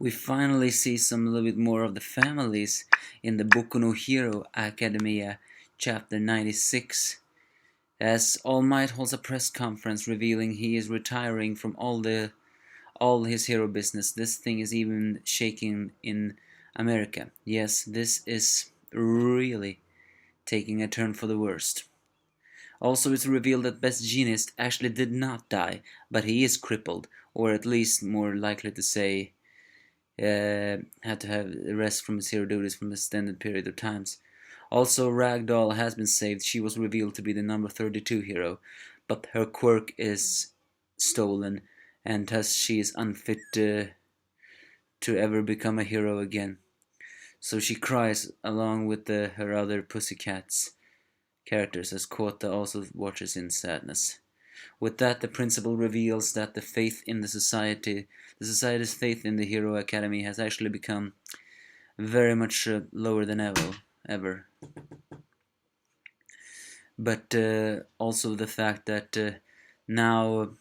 we finally see some a little bit more of the families in the Boku no Hero Academia chapter 96, as All Might holds a press conference revealing he is retiring from all his hero business. This thing is even shaking in America. Yes, this is really taking a turn for the worst. Also, it's revealed that Best Jeanist actually did not die, but he is crippled, or at least more likely to say had to have rest from his hero duties for an extended period of times. Also, Ragdoll has been saved. She was revealed to be the number 32 hero, but her quirk is stolen, and thus she is unfit to ever become a hero again. So she cries along with her other Pussycats characters, as Kota also watches in sadness. With that, the principal reveals that the society's faith in the Hero Academy has actually become very much lower than ever. But also the fact that now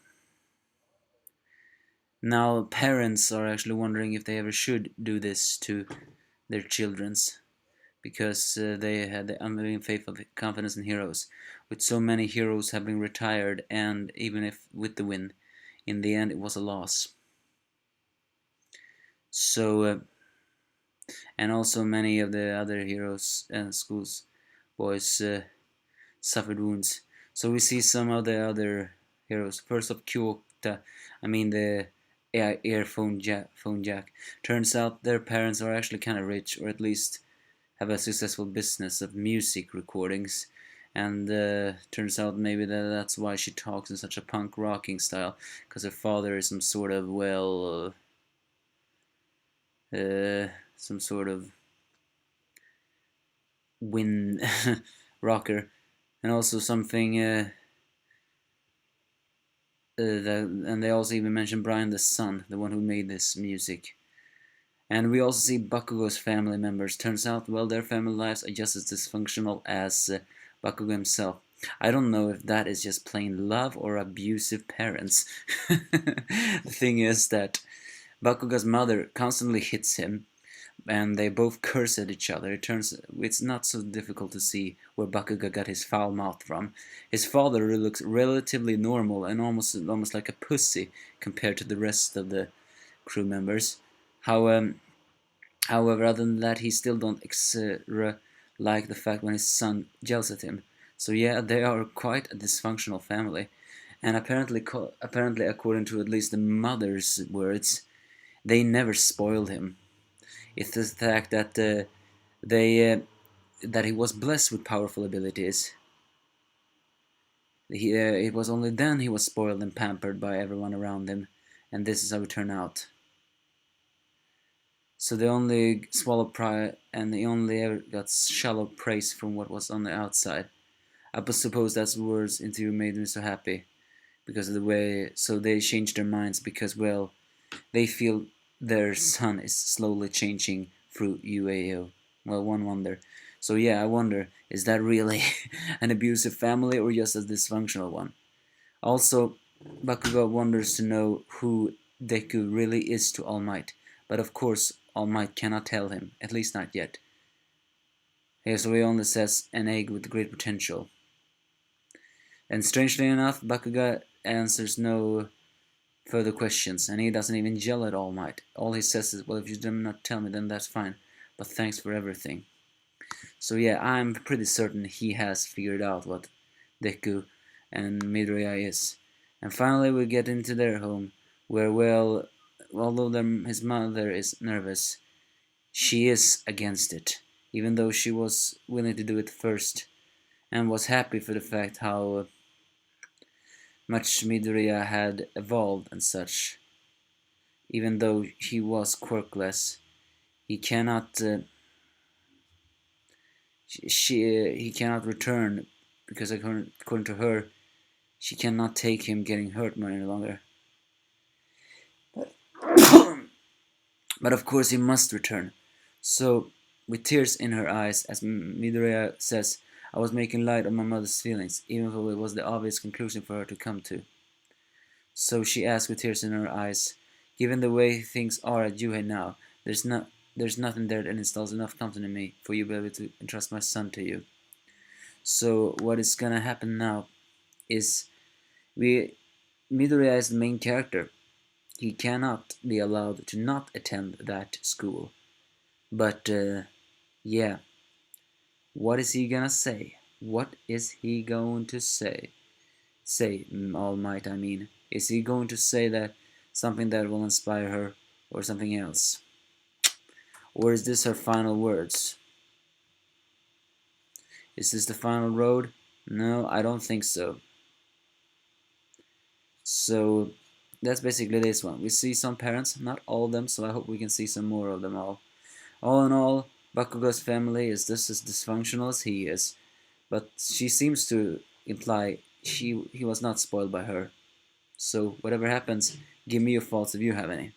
parents are actually wondering if they ever should do this to their children's, because they had the unwavering faith of confidence in heroes. With so many heroes having retired, and even if with the win, in the end it was a loss. So, and also many of the other heroes and schools boys suffered wounds. So we see some of the other heroes. First of Kyota, I mean the earphone jack. Turns out their parents are actually kind of rich, or at least have a successful business of music recordings. And turns out maybe that's why she talks in such a punk rocking style, because her father is some sort of some sort of wind rocker, and also something and they also even mention Brian the son, the one who made this music. And we also see Bakugo's family members. Turns out, well, their family lives are just as dysfunctional as Bakugo himself. I don't know if that is just plain love or abusive parents. The thing is that Bakugo's mother constantly hits him, and they both curse at each other. It's not so difficult to see where Bakugo got his foul mouth from. His father looks relatively normal and almost like a pussy compared to the rest of the crew members. How However, other than that, he still don't like the fact when his son yells at him. So yeah, they are quite a dysfunctional family, and apparently, according to at least the mother's words, they never spoiled him. It's the fact that that he was blessed with powerful abilities. It was only then he was spoiled and pampered by everyone around him, and this is how it turned out. So they only swallowed pride, and they only ever got shallow praise from what was on the outside. I suppose that's the words interview made me so happy, because of the way. So they changed their minds because, well, they feel their son is slowly changing through UAO. Well, one wonder. So yeah, I wonder, is that really an abusive family or just a dysfunctional one? Also, Bakugo wonders to know who Deku really is to All Might, but of course All Might cannot tell him, at least not yet. Here, so he only says an egg with great potential. And strangely enough, Bakugo answers no further questions, and he doesn't even yell at All Might. All he says is, well, if you do not tell me, then that's fine, but thanks for everything. So yeah, I'm pretty certain he has figured out what Deku and Midoriya is. And finally we get into their home, where, well, although his mother is nervous, she is against it, even though she was willing to do it first, and was happy for the fact how much Midoriya had evolved and such. Even though he was quirkless, he cannot he cannot return, because according to her, she cannot take him getting hurt any longer. But of course he must return. So, with tears in her eyes, as Midoriya says, I was making light of my mother's feelings, even though it was the obvious conclusion for her to come to. So she asks with tears in her eyes, Given the way things are at Yuhei now, there's nothing there that installs enough confidence in me for you to be able to entrust my son to you. So what is gonna happen now is we Midoriya is the main character. He cannot be allowed to not attend that school. But yeah, what is he gonna say? What is he going to say? Say, All Might, I mean. Is he going to say that something that will inspire her or something else? Or is this her final words? Is this the final road? No, I don't think so. So that's basically this one. We see some parents, not all of them, so I hope we can see some more of them all. All in all, Bakugo's family is just as dysfunctional as he is, but she seems to imply he was not spoiled by her. So whatever happens, give me your thoughts if you have any.